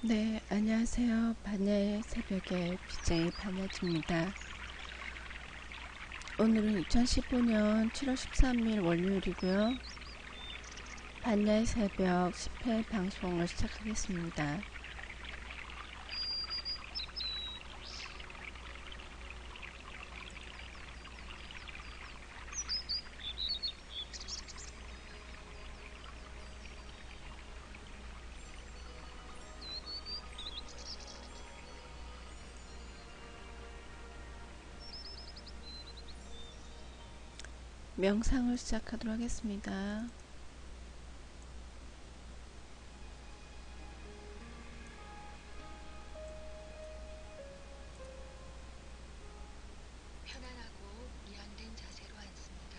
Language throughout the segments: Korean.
네, 안녕하세요. 반야의 새벽의 BJ 반야지입니다. 오늘은 2015년 7월 13일 월요일이고요. 반야의 새벽 10회 방송을 시작하겠습니다. 명상을 시작하도록 하겠습니다. 편안하고 이완된 자세로 앉습니다.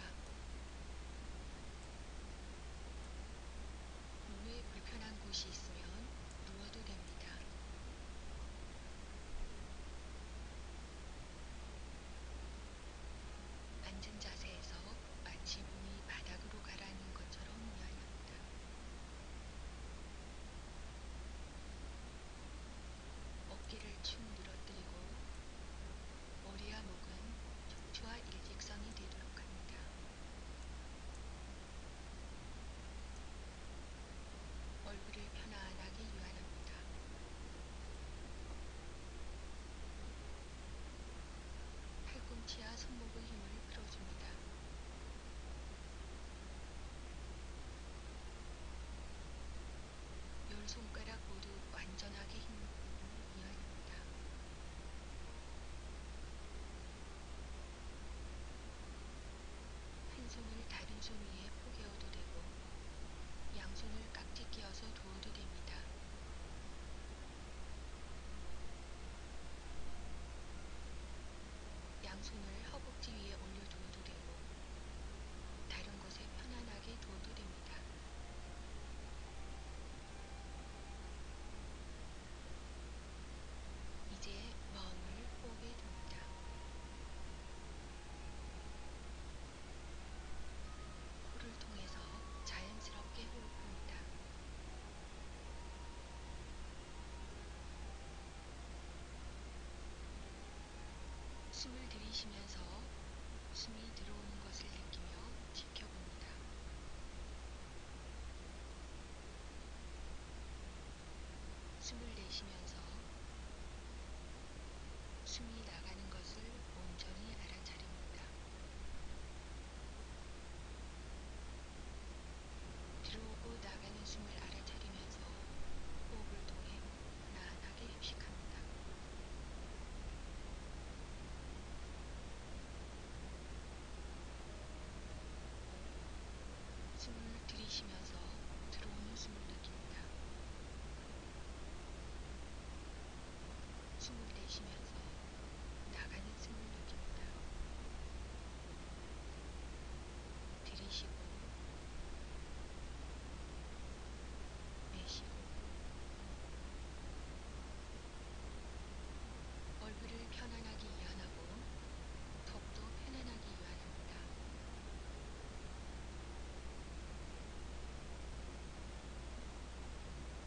몸에 불편한 곳이 있으면 누워도 됩니다. 앉은 자세에서 마치 몸이 바닥으로 가라앉는 것처럼 유연합니다. 어깨를 축 늘어뜨리고 머리와 목은 척추와 일직선이 되도록 합니다. 얼굴을 편안하게 유연합니다. 팔꿈치와 손목의 힘을 풀어줍니다. 열 손가락 모두 완전하게 힘을 풀고 유연합니다. 한 손을 다른 손 위에 포개어도 되고 양손을 깍지 끼어서 두어도 됩니다. 양손을 허벅지 위에 올려두어도 되고 다른 곳에 편안하게 두어도 됩니다. 이제 마음을 호흡에 둡니다. 코를 통해서 자연스럽게 호흡합니다. 숨을 들이쉬면서 숨이 들어오는 것을 느끼며 지켜봅니다. 숨을 내쉬면서 숨이 나가는 것을 온전히 알아차립니다. 들어오고 나가는 숨을 알아차리면서 호흡을 통해 편안하게 휴식합니다. 숨을 들이쉬면서 들어오는 숨을 느낍니다. 숨을 내쉬면서 나가는 숨을 느낍니다. 들이쉬고 내쉬고 얼굴을 편안하게 이완하고 턱도 편안하게 이완합니다.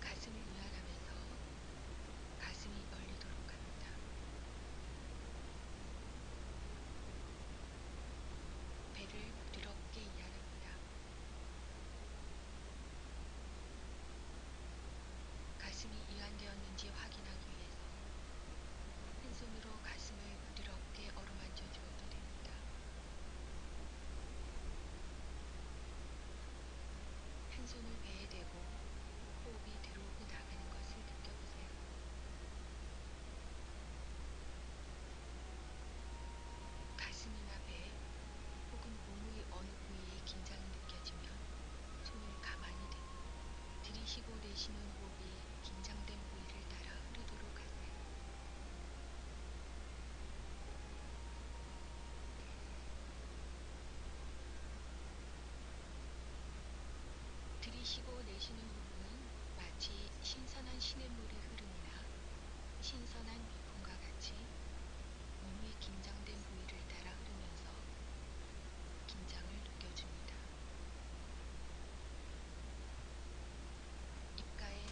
가슴을 이완하면서 가슴이 열리도록 합니다. 배를 부드럽게 이완합니다. 가슴이 이완되었는지 확인하기 위해서 한 손으로 가슴을 부드럽게 어루만져 주어도 됩니다. 한 손을 배에 대고 호흡이 들어오고 나가는 것을 느껴보세요. 가슴이나 배 혹은 몸의 어느 부위에 긴장이 느껴지면 손을 가만히 대고 들이쉬고 내쉬는 호흡이 긴장된 부위를 따라 흐르도록 하세요. 들이쉬고 내쉬는 호흡은 마치 신선한 시냇물이 흐름이나 신선한 비풍과 같이 몸의 긴장된 부위를 따라 흐르면서 긴장을 느껴줍니다. 입가에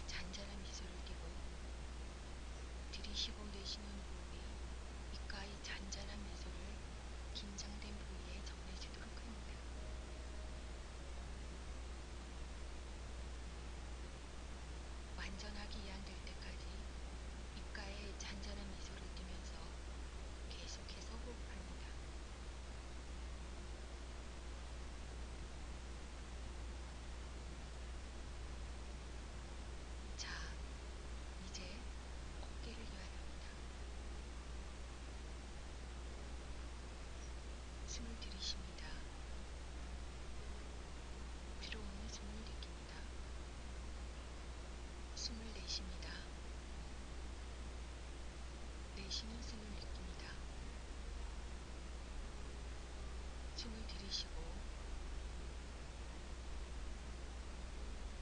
숨을 들이쉬고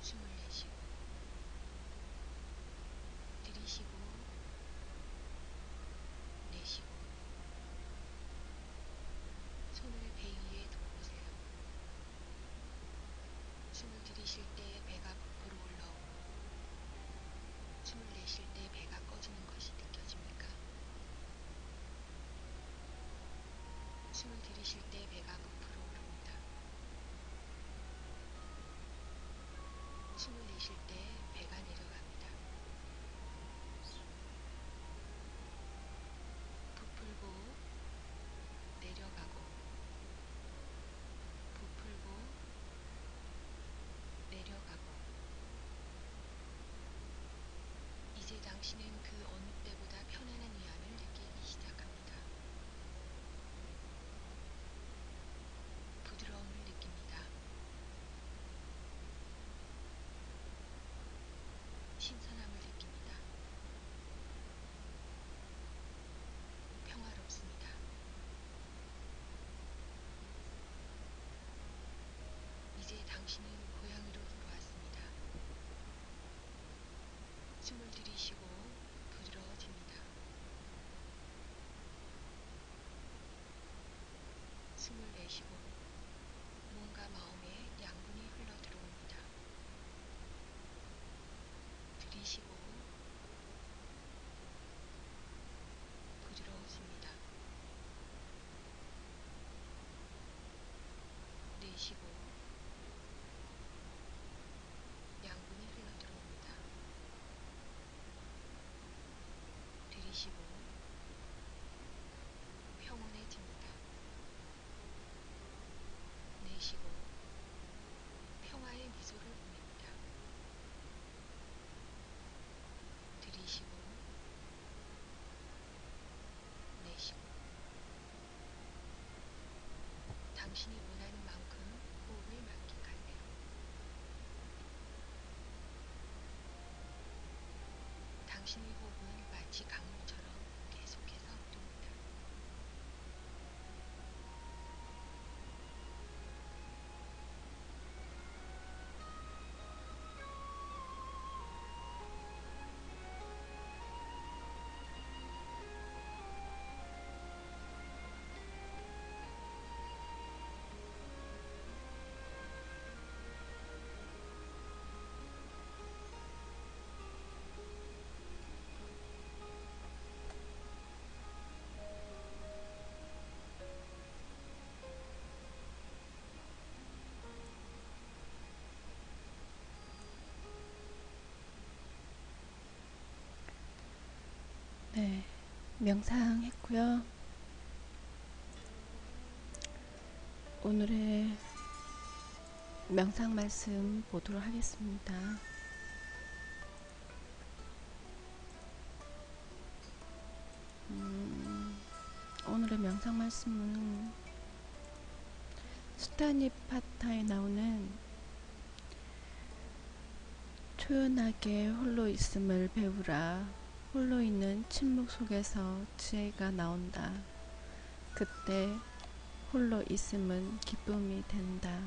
숨을 내쉬고 들이쉬고 내쉬고 손을 배 위에 덮으세요. 숨을 들이쉴 때 배가 부풀어 올라오고 숨을 내쉴 때 배가 꺼지는 것이 느껴집니까? 숨을 들이쉴 때 배가 부풀어 오릅니다. 숨을 내쉴 때 배가 내려갑니다. 부풀고 내려가고 부풀고 내려가고 이제 당신은 그 어느 때보다 편안한 위안을 느끼기 시작합니다. 부드러움을 느낍니다. 신선함을 느낍니다. 평화롭습니다. 이제 당신은 고향으로 돌아왔습니다. 숨을 들이쉬고 부드러워집니다. 숨을 내쉬고 뭔가 마음에 양분이 흘러 들어옵니다. 들이쉬고 부드러워집니다. 내쉬고 양분이 흘러 들어옵니다. 들이쉬고 평온해집니다. 내쉬고 평화의 미소를 보냅니다. 들이쉬고 내쉬고 당신이 원하는 만큼 호흡을 만끽할 대로 당신의 호흡은 마치 강물처럼 계속해서 흐릅니다. 네, 명상했고요. 오늘의 명상 말씀 보도록 하겠습니다. 오늘의 명상 말씀은 수타니파타에 나오는 초연하게 홀로 있음을 배우라. 홀로 있는 침묵 속에서 지혜가 나온다. 그때 홀로 있음은 기쁨이 된다.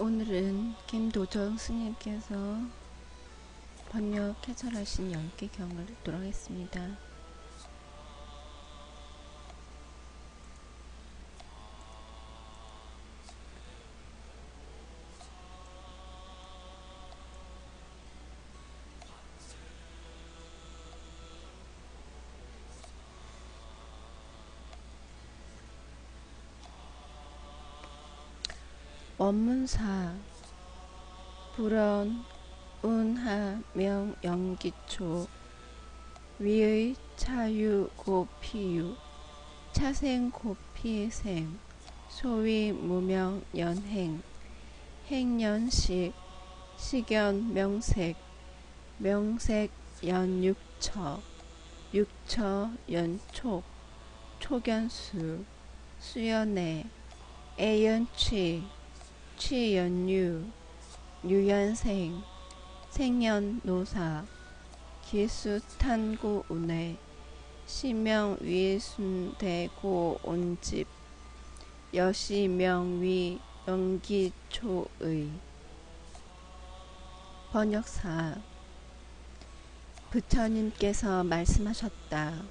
오늘은 김도정 스님께서 번역 해설하신 연기경을 읽도록 하겠습니다. 원문사 불언 운하 명 영기초 위의 차유 고피유 차생 고피생 소위 무명 연행 행연식 식연 명색 명색 연육처 육처 연촉 촉연수 수연애 애연취 취연유 유연생 생연노사 기수탄구운해 시명위순대고온집 여시명위 연기초의 번역사 부처님께서 말씀하셨다.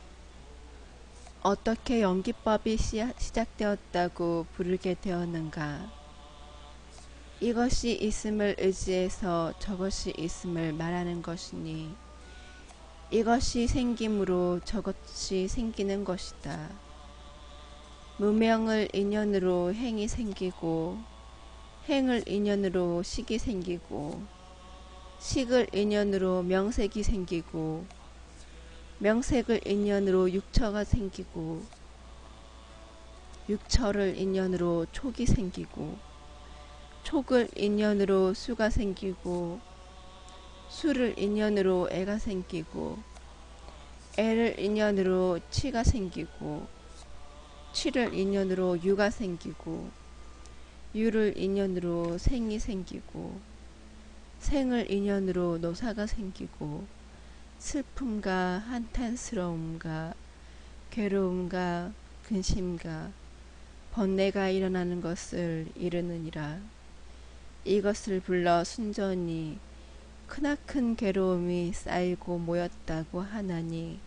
어떻게 연기법이 시작되었다고 부르게 되었는가? 이것이 있음을 의지해서 저것이 있음을 말하는 것이니 이것이 생김으로 저것이 생기는 것이다. 무명을 인연으로 행이 생기고 행을 인연으로 식이 생기고 식을 인연으로 명색이 생기고 명색을 인연으로 육처가 생기고 육처를 인연으로 촉이 생기고 촉을 인연으로 수가 생기고 수를 인연으로 애가 생기고 애를 인연으로 치가 생기고 치를 인연으로 유가 생기고 유를 인연으로 생이 생기고 생을 인연으로 노사가 생기고 슬픔과 한탄스러움과 괴로움과 근심과 번뇌가 일어나는 것을 이르느니라. 이것을 불러 순전히 크나큰 괴로움이 쌓이고 모였다고 하나니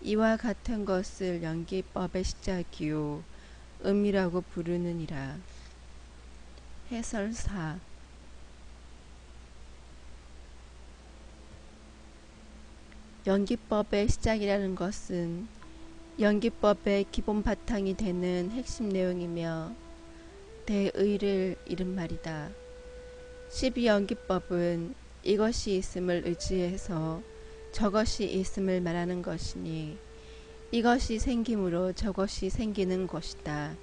이와 같은 것을 연기법의 시작이요 음이라고 부르느니라. 해설사 연기법의 시작이라는 것은 연기법의 기본 바탕이 되는 핵심 내용이며 대의를 이른 말이다. 12연기법은 이것이 있음을 의지해서 저것이 있음을 말하는 것이니 이것이 생김으로 저것이 생기는 것이다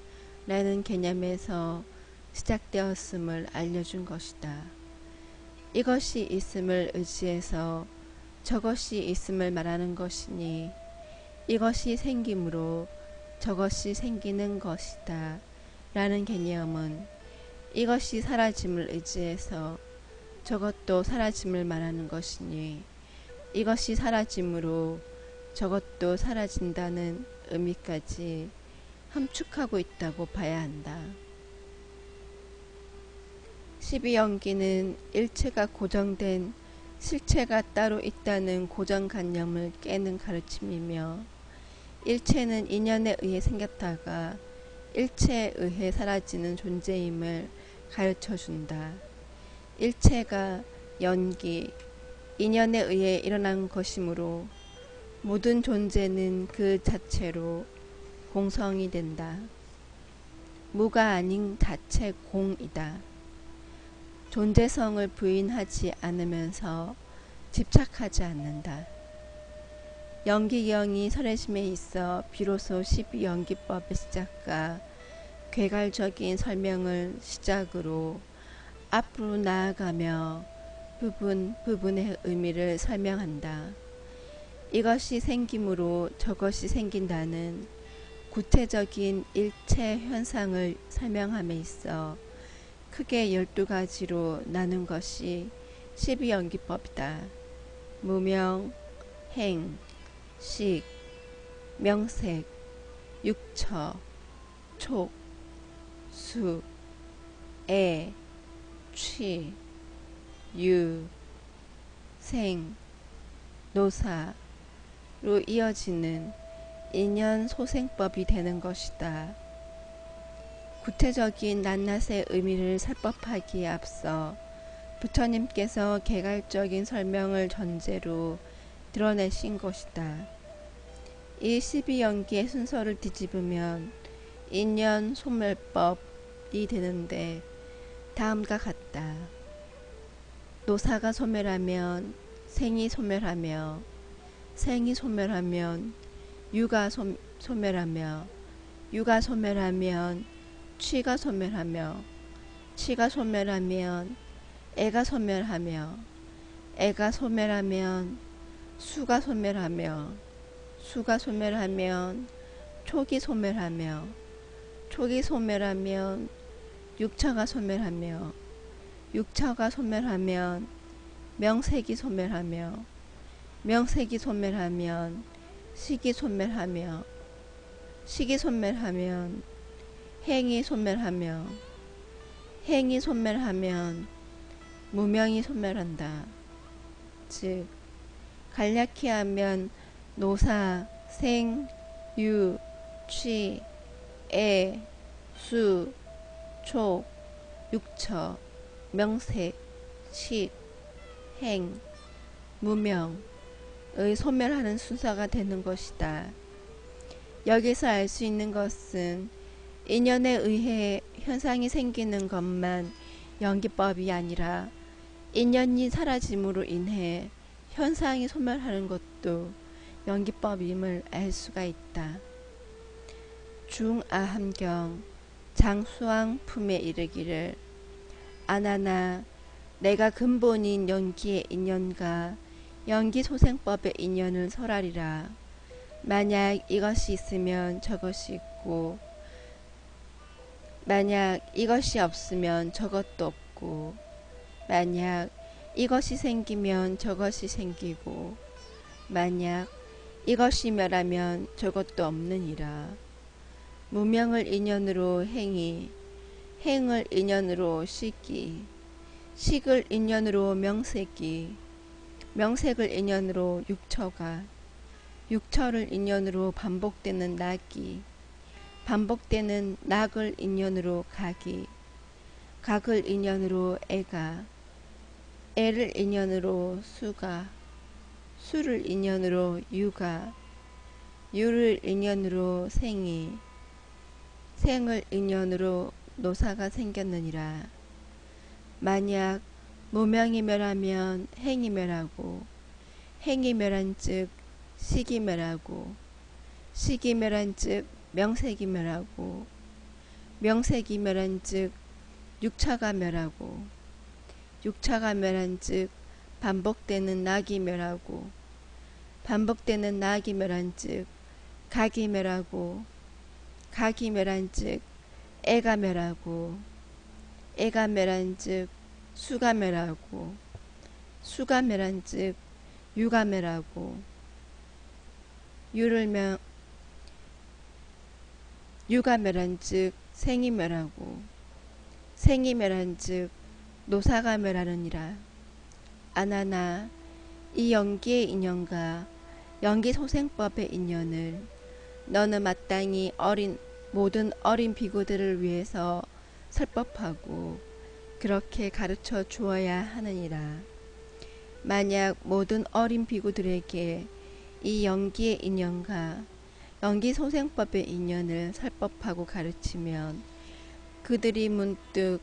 라는 개념에서 시작되었음을 알려준 것이다. 이것이 있음을 의지해서 저것이 있음을 말하는 것이니 이것이 생김으로 저것이 생기는 것이다 라는 개념은 이것이 사라짐을 의지해서 저것도 사라짐을 말하는 것이니 이것이 사라짐으로 저것도 사라진다는 의미까지 함축하고 있다고 봐야 한다. 12연기는 일체가 고정된 실체가 따로 있다는 고정관념을 깨는 가르침이며 일체는 인연에 의해 생겼다가 일체에 의해 사라지는 존재임을 가르쳐준다. 일체가 연기, 인연에 의해 일어난 것이므로 모든 존재는 그 자체로 공성이 된다. 무가 아닌 자체 공이다. 존재성을 부인하지 않으면서 집착하지 않는다. 연기경이 설해심에 있어 비로소 12연기법의 시작과 괴갈적인 설명을 시작으로 앞으로 나아가며 부분의 의미를 설명한다. 이것이 생김으로 저것이 생긴다는 구체적인 일체 현상을 설명함에 있어 크게 12가지로 나눈 것이 12연기법이다. 무명, 행, 식, 명색, 육처, 촉, 수, 애, 취, 유, 생, 노사로 이어지는 인연 소생법이 되는 것이다. 구체적인 낱낱의 의미를 살법하기에 앞서 부처님께서 개괄적인 설명을 전제로 드러내신 것이다. 이 12연기의 순서를 뒤집으면 인연 소멸법이 되는데 다음과 같다. 노사가 소멸하면 생이 소멸하며, 생이 소멸하면 유가 소멸하며, 유가 소멸하면 취가 소멸하며, 취가 소멸하면 애가 소멸하며, 애가 소멸하면 수가 소멸하며, 수가 소멸하면 촉이 소멸하며, 촉이 소멸하면 육처가 소멸하며, 육처가 소멸하면 명색이 소멸하며, 명색이 소멸하면 식이 소멸하며, 식이 소멸하면 행이 소멸하며, 행이 소멸하면 무명이 소멸한다. 즉 간략히 하면 노사, 생, 유, 취, 애, 수, 촉, 육처, 명색, 식, 행, 무명의 소멸하는 순서가 되는 것이다. 여기서 알 수 있는 것은 인연에 의해 현상이 생기는 것만 연기법이 아니라 인연이 사라짐으로 인해 현상이 소멸하는 것도 연기법임을 알 수가 있다. 중아함경 장수왕 품에 이르기를 아나나 내가 근본인 연기의 인연과 연기소생법의 인연을 설하리라. 만약 이것이 있으면 저것이 있고 만약 이것이 없으면 저것도 없고 만약 이것이 생기면 저것이 생기고 만약 이것이 멸하면 저것도 없느니라. 무명을 인연으로 행이, 행을 인연으로 식이, 식을 인연으로 명색이, 명색을 인연으로 육처가, 육처를 인연으로 반복되는 낙이, 반복되는 낙을 인연으로 각이, 각을 인연으로 애가, 애를 인연으로 수가, 수를 인연으로 유가, 유를 인연으로 생이, 생을 인연으로 노사가 생겼느니라. 만약 무명이 멸하면 행이 멸하고 행이 멸한즉 식이 멸하고 식이 멸한즉 명색이 멸하고 명색이 멸한즉 육처가 멸하고 육처가 멸한즉 반복되는 낙이 멸하고 반복되는 낙이 멸한즉 각이 멸하고 각이 멸한즉 애가 멸하고 애가 멸한즉 수가 멸하고 수가 멸한즉 유가 멸하고 유가 멸한즉 생이 멸하고 생이 멸한즉 노사가 멸하느니라. 아나나 이 연기의 인연과 연기소생법의 인연을 너는 마땅히 모든 어린 비구들을 위해서 설법하고 그렇게 가르쳐 주어야 하느니라. 만약 모든 어린 비구들에게 이 연기의 인연과 연기소생법의 인연을 설법하고 가르치면 그들이 문득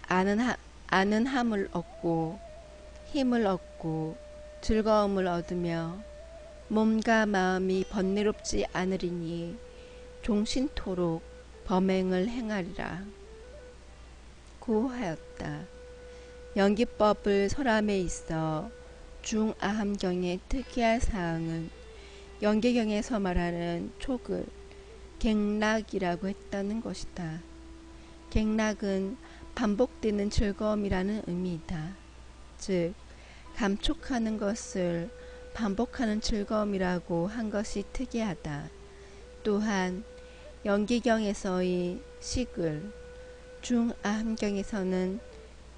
아는 함을 얻고 힘을 얻고 즐거움을 얻으며 몸과 마음이 번뇌롭지 않으리니 종신토록 범행을 행하리라. 고하였다. 연기법을 설함에 있어 중아함경의 특이할 사항은 연계경에서 말하는 촉을 갱락이라고 했다는 것이다. 갱락은 반복되는 즐거움이라는 의미이다. 즉 감촉하는 것을 반복하는 즐거움이라고 한 것이 특이하다. 또한 연기경에서의 식을 중아함경에서는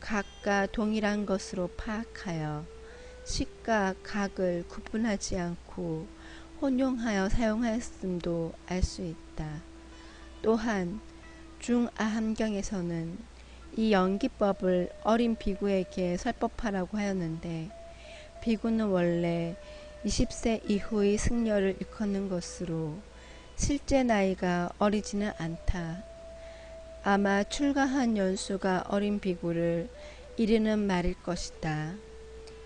각과 동일한 것으로 파악하여 식과 각을 구분하지 않고 혼용하여 사용하였음도 알 수 있다. 또한 중아함경에서는 이 연기법을 어린 비구에게 설법하라고 하였는데, 비구는 원래 20세 이후의 승려를 일컫는 것으로 실제 나이가 어리지는 않다. 아마 출가한 연수가 어린 비구를 이르는 말일 것이다.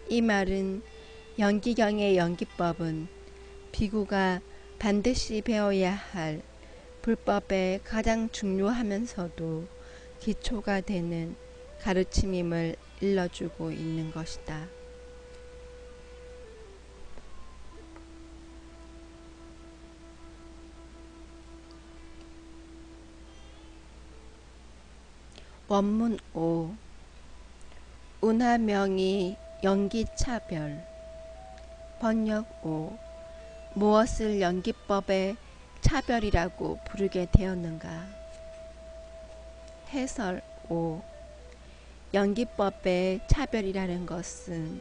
이 말은 연기경의 연기법은 비구가 반드시 배워야 할 불법의 가장 중요하면서도 기초가 되는 가르침임을 일러주고 있는 것이다. 원문 5. 운하명의 연기차별. 번역 5. 무엇을 연기법의 차별이라고 부르게 되었는가? 해설 5. 연기법의 차별이라는 것은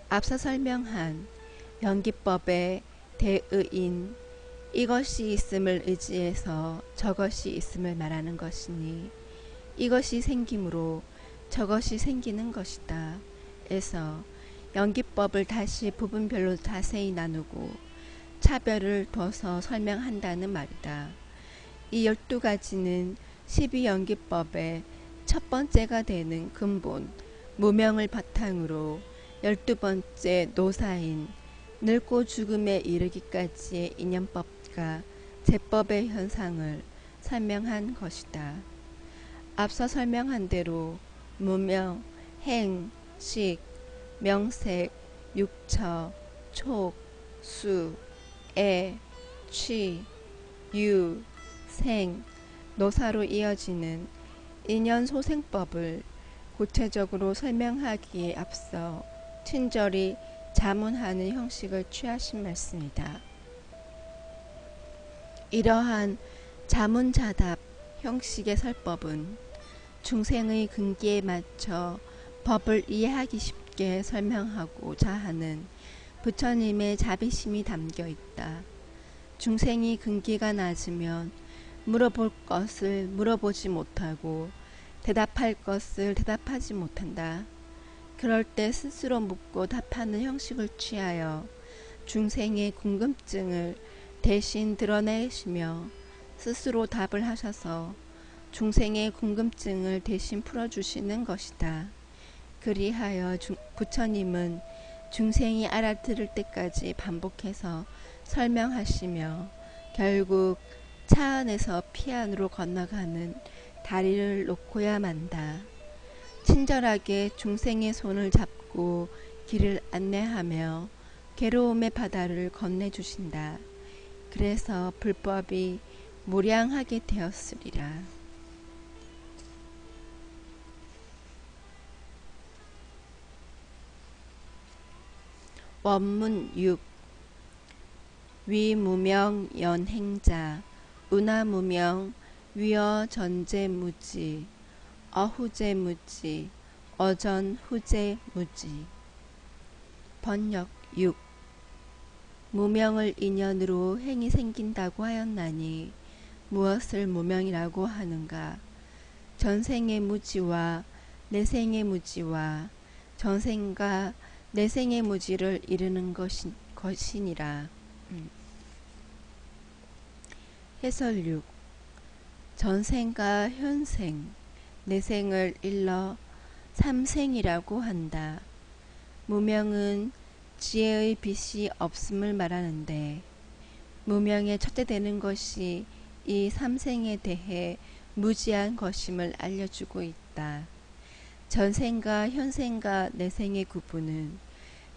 앞서 설명한 연기법의 대의인 이것이 있음을 의지해서 저것이 있음을 말하는 것이니, 이것이 생김으로 저것이 생기는 것이다. 에서 연기법을 다시 부분별로 자세히 나누고 차별을 둬서 설명한다는 말이다. 이 12가지는 12연기법의 첫 번째가 되는 근본 무명을 바탕으로 12번째 노사인 늙고 죽음에 이르기까지의 인연법과 제법의 현상을 설명한 것이다. 앞서 설명한 대로 무명, 행, 식, 명색, 육처, 촉, 수, 애, 취, 유, 생, 노사로 이어지는 인연소생법을 구체적으로 설명하기에 앞서 친절히 자문하는 형식을 취하신 말씀이다. 이러한 자문자답 형식의 설법은 중생의 근기에 맞춰 법을 이해하기 쉽게 설명하고자 하는 부처님의 자비심이 담겨 있다. 중생이 근기가 낮으면 물어볼 것을 물어보지 못하고 대답할 것을 대답하지 못한다. 그럴 때 스스로 묻고 답하는 형식을 취하여 중생의 궁금증을 대신 드러내시며 스스로 답을 하셔서 중생의 궁금증을 대신 풀어주시는 것이다. 그리하여 부처님은 중생이 알아들을 때까지 반복해서 설명하시며 결국 차 안에서 피 안으로 건너가는 다리를 놓고야 만다. 친절하게 중생의 손을 잡고 길을 안내하며 괴로움의 바다를 건네주신다. 그래서 불법이 무량하게 되었으리라. 원문 6. 위무명 연행자 운하무명 위어전제무지 어후제무지 어전후제무지. 번역 6. 무명을 인연으로 행이 생긴다고 하였나니 무엇을 무명이라고 하는가? 전생의 무지와 내생의 무지와 전생과 내생의 무지를 이르는 것이니라. 해설 6. 전생과 현생, 내생을 일러 삼생이라고 한다. 무명은 지혜의 빛이 없음을 말하는데, 무명의 첫째 되는 것이 이 삼생에 대해 무지한 것임을 알려주고 있다. 전생과 현생과 내생의 구분은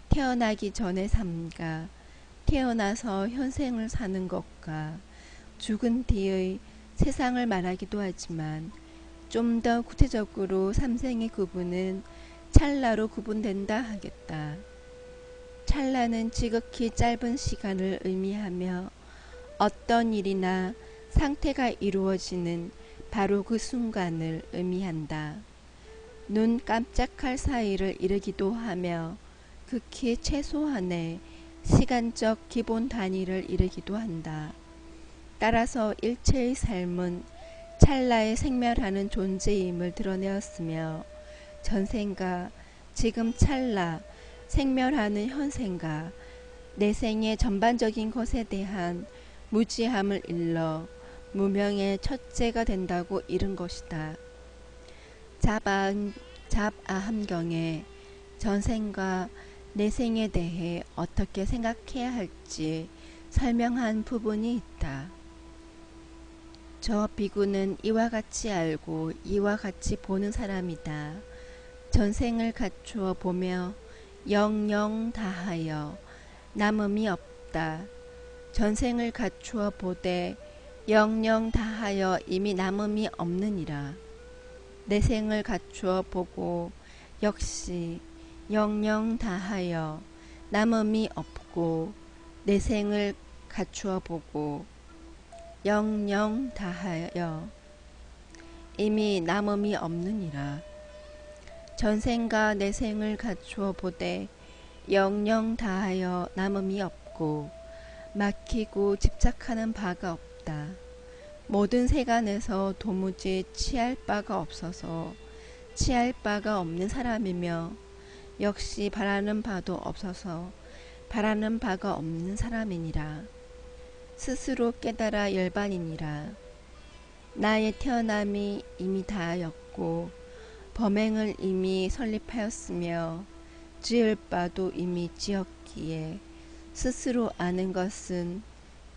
태어나기 전의 삶과 태어나서 현생을 사는 것과 죽은 뒤의 세상을 말하기도 하지만, 좀 더 구체적으로 삼생의 구분은 찰나로 구분된다 하겠다. 찰나는 지극히 짧은 시간을 의미하며 어떤 일이나 상태가 이루어지는 바로 그 순간을 의미한다. 눈 깜짝할 사이를 이르기도 하며 극히 최소한의 시간적 기본 단위를 이르기도 한다. 따라서 일체의 삶은 찰나에 생멸하는 존재임을 드러내었으며 전생과 지금 찰나 생멸하는 현생과 내생의 전반적인 것에 대한 무지함을 일러 무명의 첫째가 된다고 이른 것이다. 잡아함경에 전생과 내생에 대해 어떻게 생각해야 할지 설명한 부분이 있다. 저 비구는 이와 같이 알고 이와 같이 보는 사람이다. 전생을 갖추어 보며 영영 다하여 남음이 없다. 전생을 갖추어 보되 영영 다하여 이미 남음이 없느니라. 내생을 갖추어 보고 역시 영영 다하여 남음이 없고 내생을 갖추어 보고 영영 다하여 이미 남음이 없느니라. 전생과 내생을 갖추어 보되 영영 다하여 남음이 없고 막히고 집착하는 바가 없다. 모든 세간에서 도무지 취할 바가 없어서 취할 바가 없는 사람이며 역시 바라는 바도 없어서 바라는 바가 없는 사람이니라. 스스로 깨달아 열반이니라. 나의 태어남이 이미 다하였고 범행을 이미 설립하였으며 지을 바도 이미 지었기에 스스로 아는 것은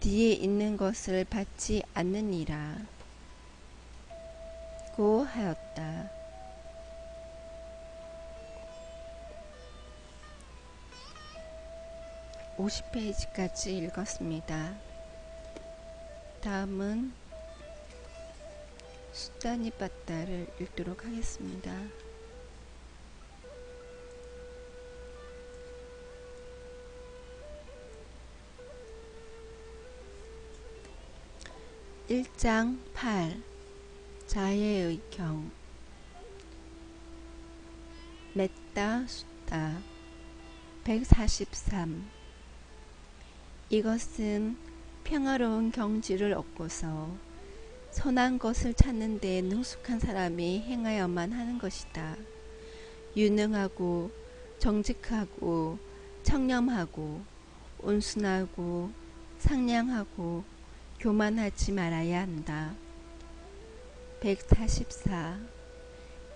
뒤에 있는 것을 받지 않느니라. 고 하였다. 50페이지까지 읽었습니다. 다음은 수다니 빠따를 읽도록 하겠습니다. (1장 8) 자해의 경 메따 수다 143 이것은 평화로운 경지를 얻고서 선한 것을 찾는 데 능숙한 사람이 행하여만 하는 것이다. 유능하고 정직하고 청렴하고 온순하고 상냥하고 교만하지 말아야 한다. 144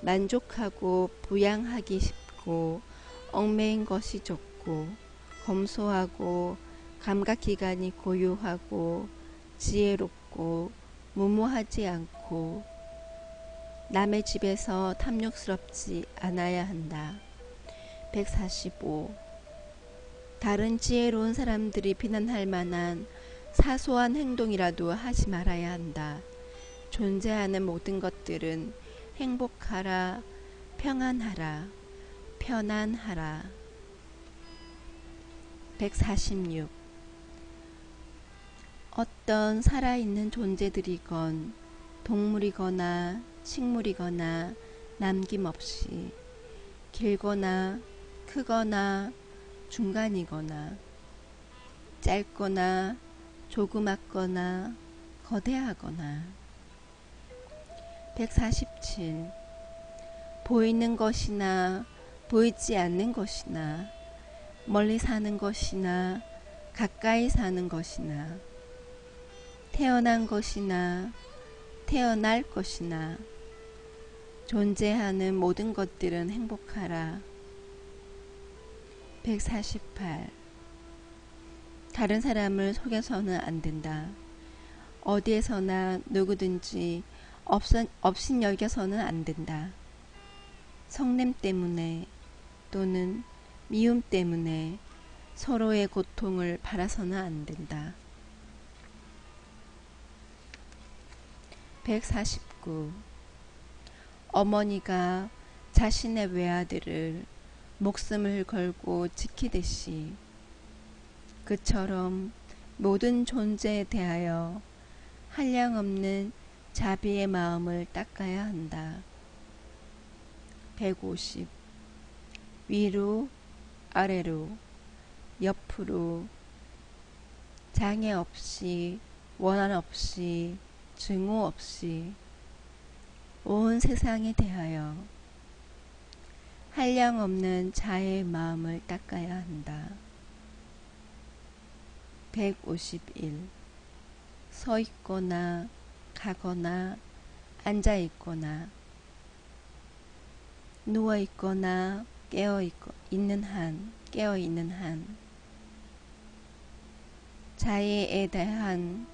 만족하고 부양하기 쉽고 얽매인 것이 좋고 검소하고 감각기관이 고요하고 지혜롭고 무모하지 않고 남의 집에서 탐욕스럽지 않아야 한다. 145 다른 지혜로운 사람들이 비난할 만한 사소한 행동이라도 하지 말아야 한다. 존재하는 모든 것들은 행복하라, 평안하라, 편안하라. 146 어떤 살아있는 존재들이건 동물이거나 식물이거나 남김없이 길거나 크거나 중간이거나 짧거나 조그맣거나 거대하거나 147 보이는 것이나 보이지 않는 것이나 멀리 사는 것이나 가까이 사는 것이나 태어난 것이나 태어날 것이나 존재하는 모든 것들은 행복하라. 148 다른 사람을 속여서는 안 된다. 어디에서나 누구든지 업신여겨서는 안 된다. 성냄 때문에 또는 미움 때문에 서로의 고통을 바라서는 안 된다. 149 어머니가 자신의 외아들을 목숨을 걸고 지키듯이 그처럼 모든 존재에 대하여 한량없는 자비의 마음을 닦아야 한다. 150. 위로, 아래로, 옆으로, 장애 없이, 원한 없이, 증오 없이, 온 세상에 대하여 한량없는 자애의 마음을 닦아야 한다. 151. 서 있거나 가거나 앉아 있거나 누워 있거나 있는 한 자애에 대한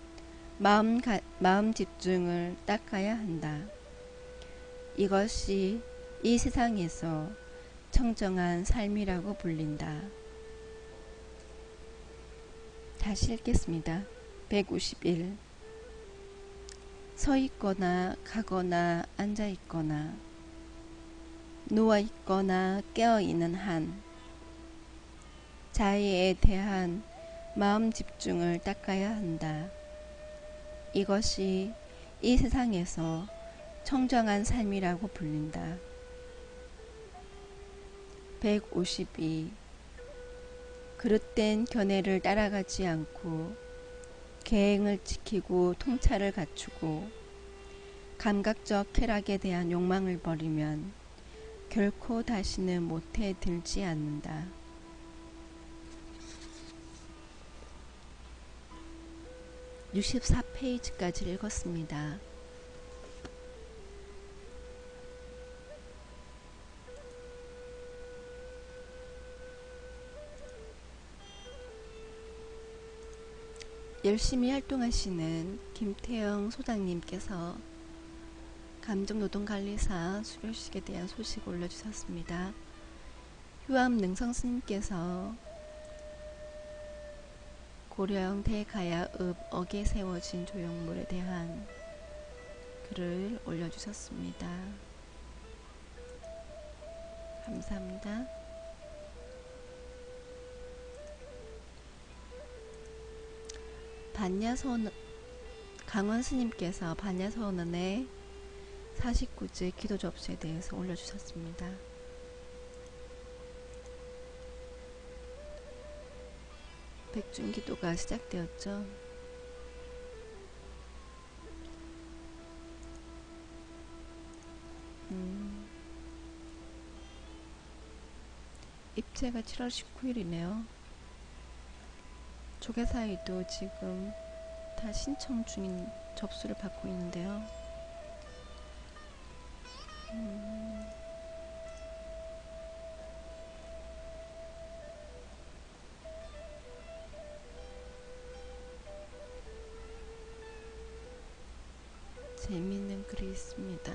마음 집중을 닦아야 한다. 이것이 이 세상에서 청정한 삶이라고 불린다. 다시 읽겠습니다. 151. 서 있거나 가거나 앉아 있거나 누워 있거나 깨어 있는 한 자애에 대한 마음 집중을 닦아야 한다. 이것이 이 세상에서 청정한 삶이라고 불린다. 152. 그릇된 견해를 따라가지 않고 계행을 지키고 통찰을 갖추고 감각적 쾌락에 대한 욕망을 버리면 결코 다시는 모태에 들지 않는다. 64페이지까지 읽었습니다. 열심히 활동하시는 김태영 소장님께서 감정노동관리사 수료식에 대한 소식을 올려주셨습니다. 휴암능성 스님께서 고령 대가야읍 억에 세워진 조형물에 대한 글을 올려주셨습니다. 감사합니다. 강원 스님께서 반야선언의 49제 기도 접수에 대해서 올려주셨습니다. 백중기도가 시작되었죠. 입체가 7월 19일이네요. 조계사위도 지금 다 신청 중인 접수를 받고 있는데요. 재미있는 글이 있습니다.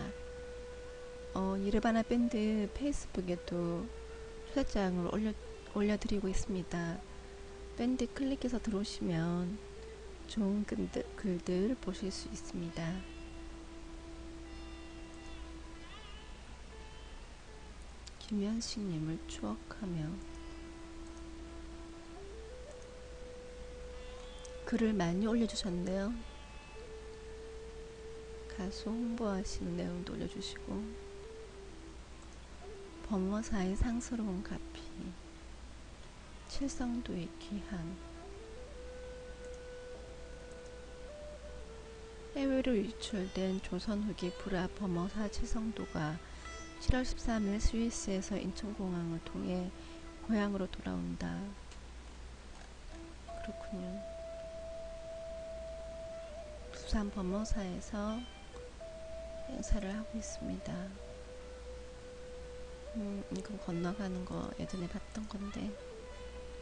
니르바나 밴드 페이스북에도 초대장을 올려드리고 있습니다. 밴드 클릭해서 들어오시면 좋은 글들 보실 수 있습니다. 김현식님을 추억하며 글을 많이 올려주셨는데요. 가수 홍보하시는 내용도 올려주시고 범어사의 상스러운 가피, 칠성도의 귀한, 해외로 유출된 조선 후기 불화 범어사 칠성도가 7월 13일 스위스에서 인천공항을 통해 고향으로 돌아온다. 그렇군요. 부산 범어사에서 행사를 하고 있습니다. 이건 건너가는 거 예전에 봤던 건데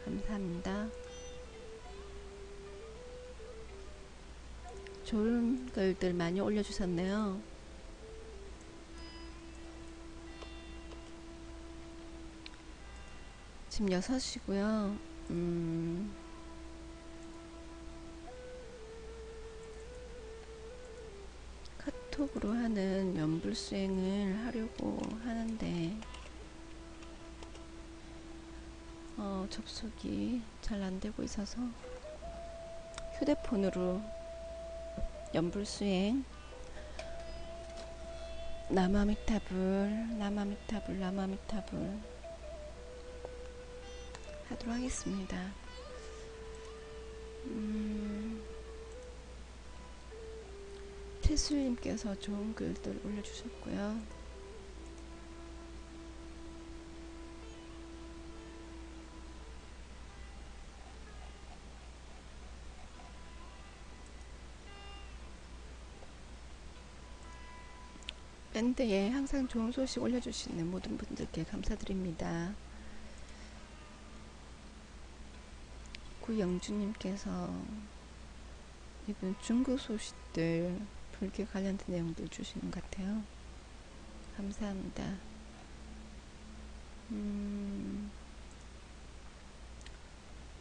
감사합니다. 좋은 글들 많이 올려주셨네요. 지금 6시고요. 카톡으로 하는 연불수행을 하려고 하는데 접속이 잘 안되고 있어서 휴대폰으로 연불수행 나마미타불, 나마미타불, 나마미타불 하도록 하겠습니다. 태술님께서 좋은 글들 올려주셨고요. 밴드에 항상 좋은 소식 올려주시는 모든 분들께 감사드립니다. 구영주님께서 이분 중국 소식들, 불교 관련된 내용들 주시는 것 같아요. 감사합니다.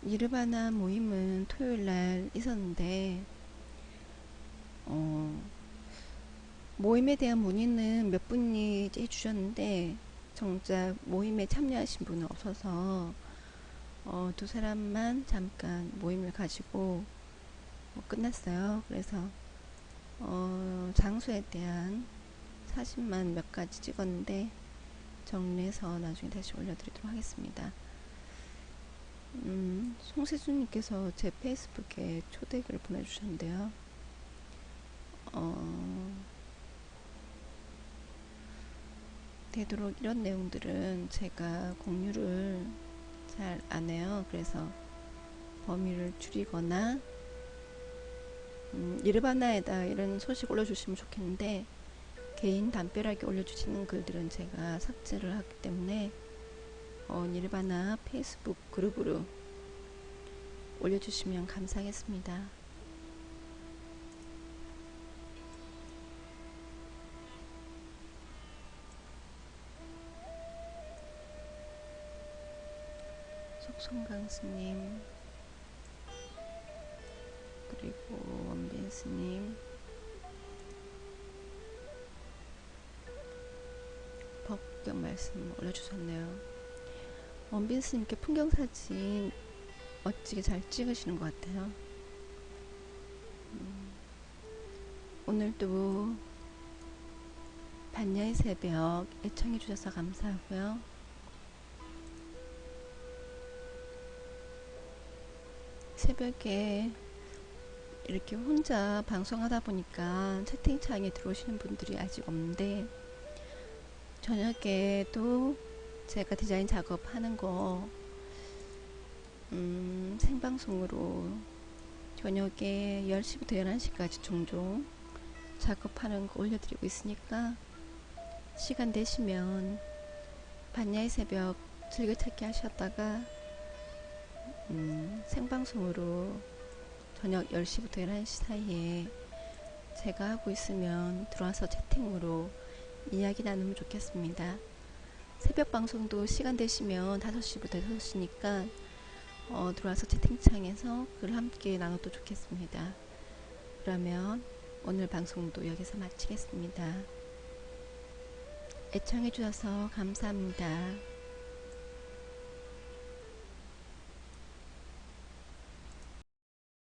니르바나 모임은 토요일날 있었는데 모임에 대한 문의는 몇 분이 해주셨는데 정작 모임에 참여하신 분은 없어서 두 사람만 잠깐 모임을 가지고 끝났어요. 그래서 장소에 대한 사진만 몇 가지 찍었는데 정리해서 나중에 다시 올려드리도록 하겠습니다. 송세준님께서 제 페이스북에 초대글 보내주셨는데요. 되도록 이런 내용들은 제가 공유를 잘 안 해요. 그래서 범위를 줄이거나 니르바나에다 이런 소식 올려주시면 좋겠는데 개인 담벼락에 올려주시는 글들은 제가 삭제를 하기 때문에 니르바나 페이스북 그룹으로 올려주시면 감사하겠습니다. 속송강스님 그리고 원빈스님 법경 말씀 올려주셨네요. 원빈스님께 풍경사진 멋지게 잘 찍으시는 것 같아요. 오늘도 반야의 새벽 애청해주셔서 감사하고요. 새벽에 이렇게 혼자 방송하다 보니까 채팅창에 들어오시는 분들이 아직 없는데 저녁에도 제가 디자인 작업하는 거 생방송으로 저녁에 10시부터 11시까지 종종 작업하는 거 올려드리고 있으니까 시간 되시면 반야의 새벽 즐겨찾기 하셨다가 생방송으로 저녁 10시부터 11시 사이에 제가 하고 있으면 들어와서 채팅으로 이야기 나누면 좋겠습니다. 새벽 방송도 시간 되시면 5시부터 6시니까 들어와서 채팅창에서 글 함께 나눠도 좋겠습니다. 그러면 오늘 방송도 여기서 마치겠습니다. 애청해주셔서 감사합니다.